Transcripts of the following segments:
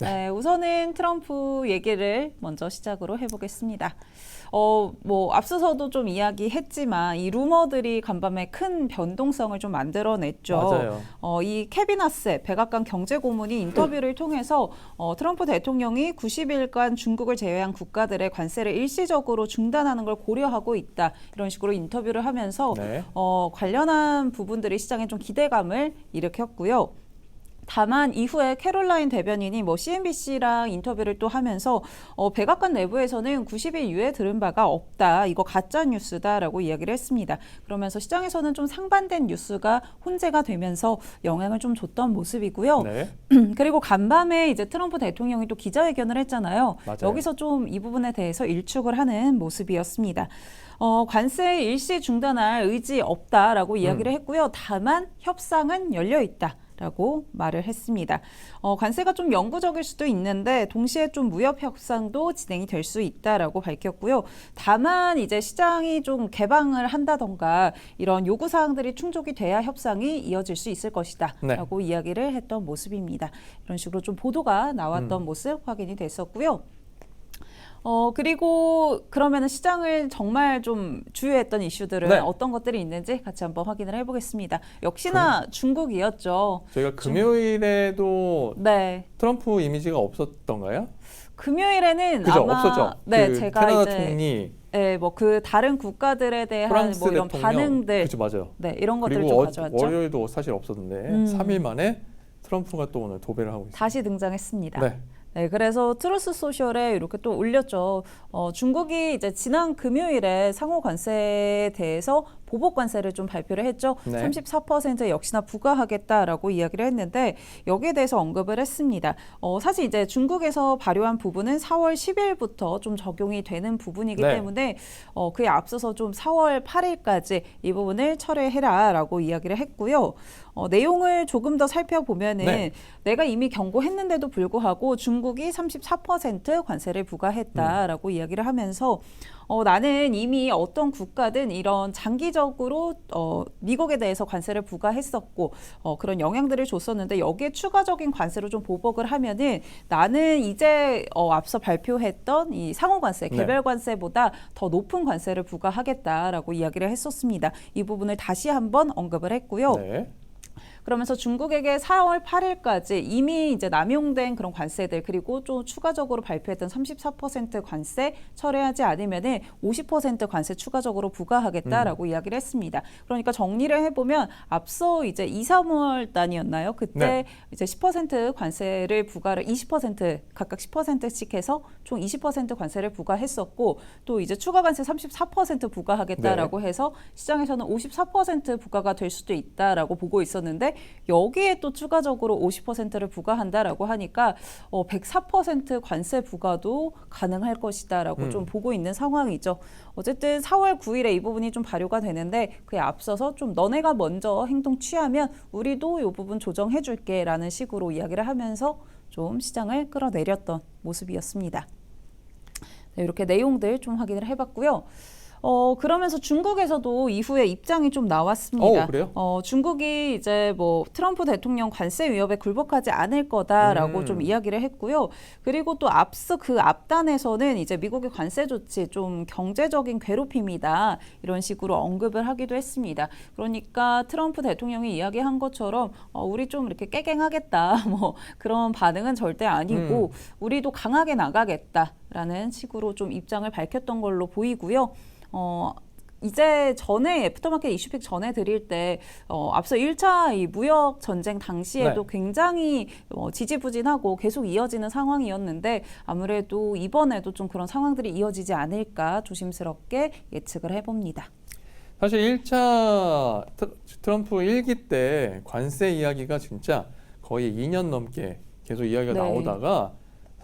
네, 우선은 트럼프 얘기를 먼저 시작으로 해보겠습니다. 앞서서도 좀 이야기했지만 이 루머들이 간밤에 큰 변동성을 좀 만들어냈죠. 맞아요. 이 케빈 하세 백악관 경제고문이 인터뷰를 통해서 트럼프 대통령이 90일간 중국을 제외한 국가들의 관세를 일시적으로 중단하는 걸 고려하고 있다. 이런 식으로 인터뷰를 하면서 네. 관련한 부분들이 시장에 좀 기대감을 일으켰고요. 다만 이후에 캐롤라인 대변인이 CNBC랑 인터뷰를 또 하면서 백악관 내부에서는 90일 이후에 들은 바가 없다. 이거 가짜 뉴스다라고 이야기를 했습니다. 그러면서 시장에서는 좀 상반된 뉴스가 혼재가 되면서 영향을 좀 줬던 모습이고요. 네. 그리고 간밤에 이제 트럼프 대통령이 또 기자회견을 했잖아요. 맞아요. 여기서 좀 이 부분에 대해서 일축을 하는 모습이었습니다. 관세 일시 중단할 의지 없다라고 이야기를 했고요. 다만 협상은 열려 있다. 라고 말을 했습니다. 관세가 좀 영구적일 수도 있는데 동시에 좀 무역 협상도 진행이 될 수 있다라고 밝혔고요. 다만 이제 시장이 좀 개방을 한다던가 이런 요구 사항들이 충족이 돼야 협상이 이어질 수 있을 것이다라고 네. 이야기를 했던 모습입니다. 이런 식으로 좀 보도가 나왔던 모습 확인이 됐었고요. 그리고 그러면은 시장을 정말 좀 주요했던 이슈들은 네. 어떤 것들이 있는지 같이 한번 확인을 해보겠습니다. 역시나 중국이었죠. 저희가 금요일에도 네. 트럼프 이미지가 없었던가요? 금요일에는 그죠? 아마 없었죠. 네, 제가 캐나다 이제 총리, 네, 그 다른 국가들에 대한 프랑스 이런 대통령, 반응들, 그죠, 맞아요. 네, 이런 것들을 그리고 좀 가져왔죠. 월요일도 사실 없었는데 3일 만에 트럼프가 또 오늘 도배를 하고 있습니다. 다시 등장했습니다. 네. 네, 그래서 트루스 소셜에 이렇게 또 올렸죠. 중국이 이제 지난 금요일에 상호 관세에 대해서 보복 관세를 좀 발표를 했죠. 네. 34% 역시나 부과하겠다라고 이야기를 했는데 여기에 대해서 언급을 했습니다. 사실 이제 중국에서 발효한 부분은 4월 10일부터 좀 적용이 되는 부분이기 네. 때문에 그에 앞서서 좀 4월 8일까지 이 부분을 철회해라라고 이야기를 했고요. 내용을 조금 더 살펴보면은 네. 내가 이미 경고했는데도 불구하고 중국이 34% 관세를 부과했다라고 이야기를 하면서 나는 이미 어떤 국가든 이런 장기적으로 미국에 대해서 관세를 부과했었고 그런 영향들을 줬었는데 여기에 추가적인 관세로 좀 보복을 하면은 나는 이제 앞서 발표했던 이 상호 관세, 개별 관세보다 더 높은 관세를 부과하겠다라고 이야기를 했었습니다. 이 부분을 다시 한번 언급을 했고요. 네. 그러면서 중국에게 4월 8일까지 이미 이제 남용된 그런 관세들 그리고 좀 추가적으로 발표했던 34% 관세 철회하지 않으면은 50% 관세 추가적으로 부과하겠다라고 이야기를 했습니다. 그러니까 정리를 해보면 앞서 이제 2, 3월 단이었나요? 그때 네. 이제 10% 관세를 부과를 20% 각각 10%씩 해서 총 20% 관세를 부과했었고 또 이제 추가 관세 34% 부과하겠다라고 해서 시장에서는 54% 부과가 될 수도 있다라고 보고 있었는데 여기에 또 추가적으로 50%를 부과한다라고 하니까 104% 관세 부과도 가능할 것이다라고 좀 보고 있는 상황이죠. 어쨌든 4월 9일에 이 부분이 좀 발효가 되는데 그에 앞서서 좀 너네가 먼저 행동 취하면 우리도 이 부분 조정해 줄게라는 식으로 이야기를 하면서 좀 시장을 끌어내렸던 모습이었습니다. 네, 이렇게 내용들 좀 확인을 해봤고요. 그러면서 중국에서도 이후에 입장이 좀 나왔습니다. 그래요? 중국이 이제 트럼프 대통령 관세 위협에 굴복하지 않을 거다라고 좀 이야기를 했고요. 그리고 또 앞서 그 앞단에서는 이제 미국의 관세 조치 좀 경제적인 괴롭힘이다 이런 식으로 언급을 하기도 했습니다. 그러니까 트럼프 대통령이 이야기한 것처럼 우리 좀 이렇게 깨갱하겠다 그런 반응은 절대 아니고 우리도 강하게 나가겠다라는 식으로 좀 입장을 밝혔던 걸로 보이고요. 이제 전에 애프터마켓 이슈픽 전에 드릴 때 앞서 1차 이 무역 전쟁 당시에도 굉장히 지지부진하고 계속 이어지는 상황이었는데 아무래도 이번에도 좀 그런 상황들이 이어지지 않을까 조심스럽게 예측을 해봅니다. 사실 1차 트럼프 1기 때 관세 이야기가 진짜 거의 2년 넘게 계속 이야기가 나오다가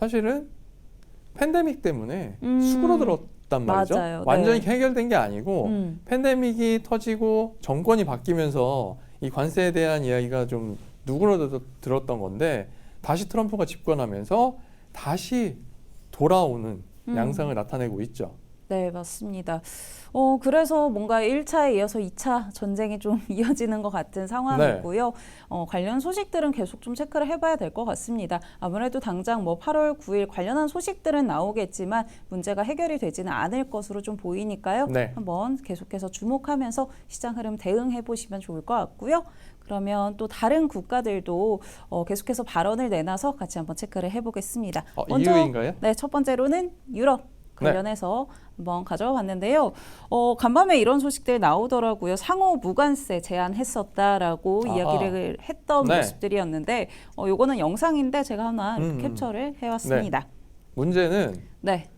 사실은 팬데믹 때문에 수그러들었단 말이죠. 맞아요. 완전히 해결된 게 아니고 팬데믹이 터지고 정권이 바뀌면서 이 관세에 대한 이야기가 좀 누그러들었던 건데 다시 트럼프가 집권하면서 다시 돌아오는 양상을 나타내고 있죠. 네, 맞습니다. 그래서 뭔가 1차에 이어서 2차 전쟁이 좀 이어지는 것 같은 상황이고요. 관련 소식들은 계속 좀 체크를 해봐야 될 것 같습니다. 아무래도 당장 뭐 8월 9일 관련한 소식들은 나오겠지만 문제가 해결이 되지는 않을 것으로 좀 보이니까요. 네. 한번 계속해서 주목하면서 시장 흐름 대응해 보시면 좋을 것 같고요. 그러면 또 다른 국가들도 계속해서 발언을 내놔서 같이 한번 체크를 해보겠습니다. EU인가요? 네, 첫 번째로는 유럽 관련해서 한번 가져와 봤는데요. 간밤에 이런 소식들이 나오더라고요. 상호 무관세 제안했었다라고 이야기를 했던 모습들이었는데 요거는 영상인데 제가 하나 이렇게 캡처를 해왔습니다. 문제는 네.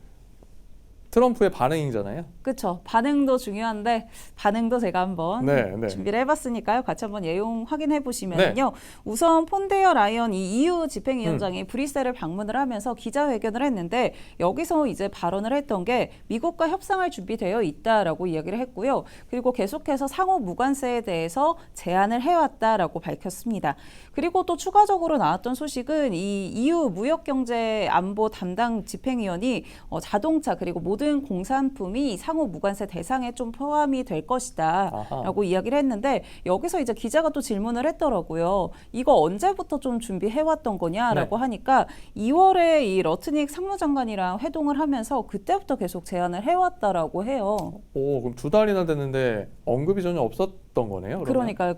트럼프의 반응이잖아요. 그렇죠. 반응도 중요한데 반응도 제가 한번 준비를 해봤으니까요. 같이 한번 내용 확인해 보시면요. 우선 폰데어 라이언 이 EU 집행위원장이 브뤼셀을 방문을 하면서 기자회견을 했는데 여기서 이제 발언을 했던 게 미국과 협상할 준비되어 있다라고 이야기를 했고요. 그리고 계속해서 상호 무관세에 대해서 제안을 해왔다라고 밝혔습니다. 그리고 또 추가적으로 나왔던 소식은 이 EU 무역경제안보 담당 집행위원이 자동차 그리고 모든 공산품이 상호 무관세 대상에 좀 포함이 될 것이다라고 이야기를 했는데 여기서 이제 기자가 또 질문을 했더라고요. 이거 언제부터 좀 준비해왔던 거냐라고 하니까 2월에 이 러트닉 상무장관이랑 회동을 하면서 그때부터 계속 제안을 해왔다라고 해요. 오, 그럼 2달이나 됐는데 언급이 전혀 없었던 거네요. 그러니까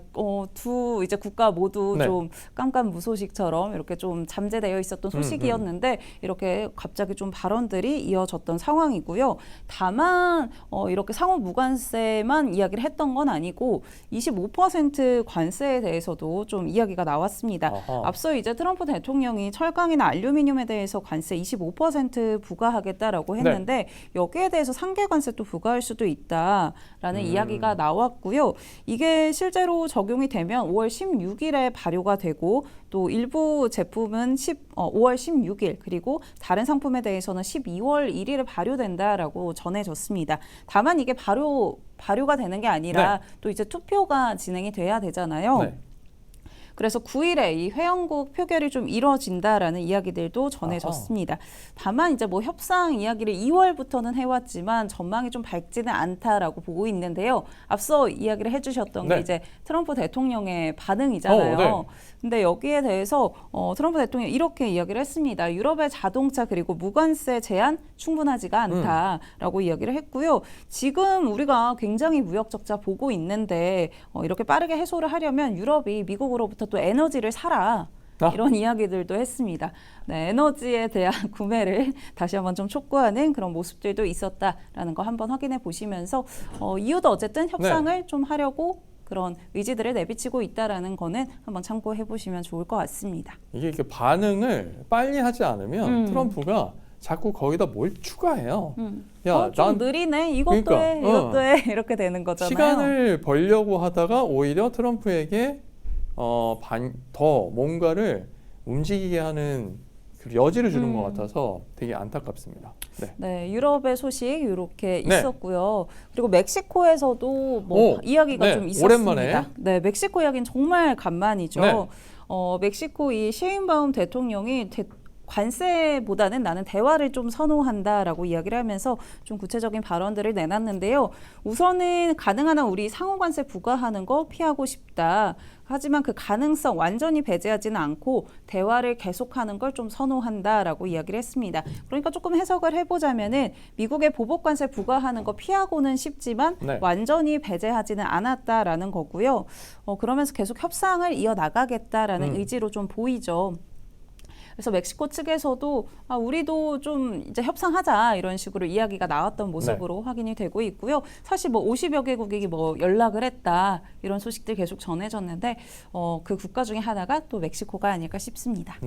두 이제 국가 모두 좀 깜깜무소식처럼 이렇게 좀 잠재되어 있었던 소식이었는데 이렇게 갑자기 좀 발언들이 이어졌던 상황이고요. 다만 이렇게 상호 무관세만 이야기를 했던 건 아니고 25% 관세에 대해서도 좀 이야기가 나왔습니다. 앞서 이제 트럼프 대통령이 철강이나 알루미늄에 대해서 관세 25% 부과하겠다라고 했는데 여기에 대해서 상계 관세도 부과할 수도 있다라는 이야기가 나왔고요. 이게 실제로 적용이 되면 5월 16일에 발효가 되고 또 일부 제품은 5월 16일 그리고 다른 상품에 대해서는 12월 1일에 발효된다라고 전해졌습니다. 다만 이게 발효가 되는 게 아니라 또 이제 투표가 진행이 돼야 되잖아요. 그래서 9일에 이 회원국 표결이 좀 이뤄진다라는 이야기들도 전해졌습니다. 다만 이제 뭐 협상 이야기를 2월부터는 해왔지만 전망이 좀 밝지는 않다라고 보고 있는데요. 앞서 이야기를 해주셨던 게 이제 트럼프 대통령의 반응이잖아요. 근데 여기에 대해서 트럼프 대통령이 이렇게 이야기를 했습니다. 유럽의 자동차 그리고 무관세 제한 충분하지가 않다라고 이야기를 했고요. 지금 우리가 굉장히 무역 적자 보고 있는데 이렇게 빠르게 해소를 하려면 유럽이 미국으로부터 또 에너지를 사라. 이런 이야기들도 했습니다. 네, 에너지에 대한 구매를 다시 한번 좀 촉구하는 그런 모습들도 있었다라는 거 한번 확인해 보시면서 이유도 어쨌든 협상을 좀 하려고 그런 의지들을 내비치고 있다라는 거는 한번 참고해 보시면 좋을 것 같습니다. 이게 이렇게 반응을 빨리 하지 않으면 트럼프가 자꾸 거기다 뭘 추가해요. 야, 좀 느리네. 이것도 해, 이것도 해. 이렇게 되는 거잖아요. 시간을 벌려고 하다가 오히려 트럼프에게 더 뭔가를 움직이게 하는 그 여지를 주는 것 같아서 되게 안타깝습니다. 네, 유럽의 소식 이렇게 있었고요. 그리고 멕시코에서도 뭐 이야기가 좀 있었습니다. 오랜만에. 네, 멕시코 이야기는 정말 간만이죠. 멕시코 이 셰인바움 대통령이 관세보다는 나는 대화를 좀 선호한다라고 이야기를 하면서 좀 구체적인 발언들을 내놨는데요. 우선은 가능한 한 우리 상호 관세 부과하는 거 피하고 싶다. 하지만 그 가능성 완전히 배제하지는 않고 대화를 계속하는 걸 좀 선호한다라고 이야기를 했습니다. 그러니까 조금 해석을 해보자면은 미국의 보복 관세 부과하는 거 피하고는 싶지만 완전히 배제하지는 않았다라는 거고요. 그러면서 계속 협상을 이어나가겠다라는 의지로 좀 보이죠. 그래서 멕시코 측에서도 우리도 좀 이제 협상하자 이런 식으로 이야기가 나왔던 모습으로 확인이 되고 있고요. 사실 뭐 50여 개국이 뭐 연락을 했다 이런 소식들 계속 전해졌는데 그 국가 중에 하나가 또 멕시코가 아닐까 싶습니다.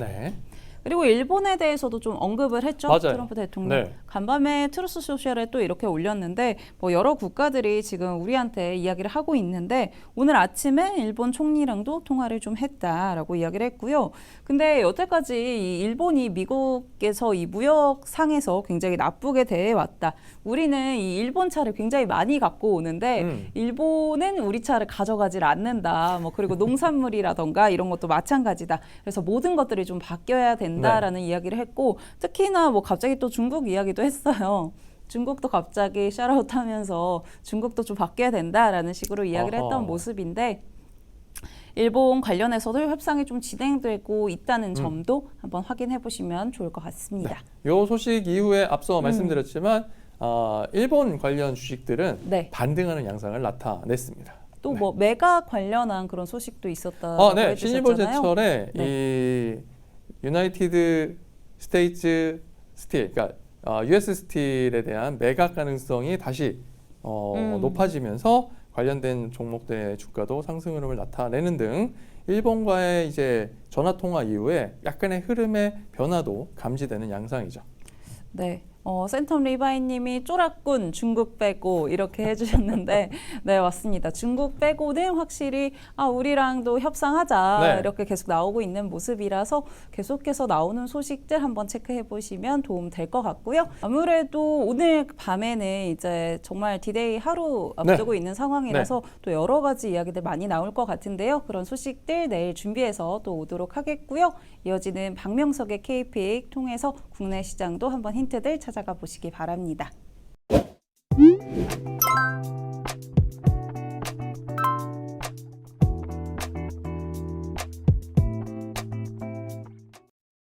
그리고 일본에 대해서도 좀 언급을 했죠. 맞아요. 트럼프 대통령. 간밤에 트루스 소셜에 또 이렇게 올렸는데 뭐 여러 국가들이 지금 우리한테 이야기를 하고 있는데 오늘 아침에 일본 총리랑도 통화를 좀 했다라고 이야기를 했고요. 근데 여태까지 이 일본이 미국에서 이 무역상에서 굉장히 나쁘게 대해왔다. 우리는 이 일본 차를 굉장히 많이 갖고 오는데 일본은 우리 차를 가져가질 않는다. 뭐 그리고 농산물이라던가 이런 것도 마찬가지다. 그래서 모든 것들이 좀 바뀌어야 된다라는 이야기를 했고 특히나 뭐 갑자기 또 중국 이야기도 했어요. 중국도 갑자기 샤라웃하면서 중국도 좀 바뀌어야 된다라는 식으로 이야기를 어허. 했던 모습인데 일본 관련해서도 협상이 좀 진행되고 있다는 점도 한번 확인해 보시면 좋을 것 같습니다. 요 소식 이후에 앞서 말씀드렸지만 일본 관련 주식들은 네. 반등하는 양상을 나타냈습니다. 또 뭐 메가 관련한 그런 소식도 있었다고 네. 해주셨잖아요. 신일본제철에 이 유나이티드 스테이츠 스틸, 그러니까 US 스틸에 대한 매각 가능성이 다시 높아지면서 관련된 종목들의 주가도 상승 흐름을 나타내는 등 일본과의 이제 전화 통화 이후에 약간의 흐름의 변화도 감지되는 양상이죠. 네. 센텀 리바이님이 쪼락군 중국 빼고 이렇게 해주셨는데 네 맞습니다. 중국 빼고는 확실히 우리랑도 협상하자 네. 이렇게 계속 나오고 있는 모습이라서 계속해서 나오는 소식들 한번 체크해 보시면 도움 될 것 같고요. 아무래도 오늘 밤에는 이제 정말 디데이 하루 앞두고 있는 상황이라서 또 여러 가지 이야기들 많이 나올 것 같은데요. 그런 소식들 내일 준비해서 또 오도록 하겠고요. 이어지는 박명석의 KPIC 통해서 국내 시장도 한번 힌트들 찾아가 보시기 바랍니다.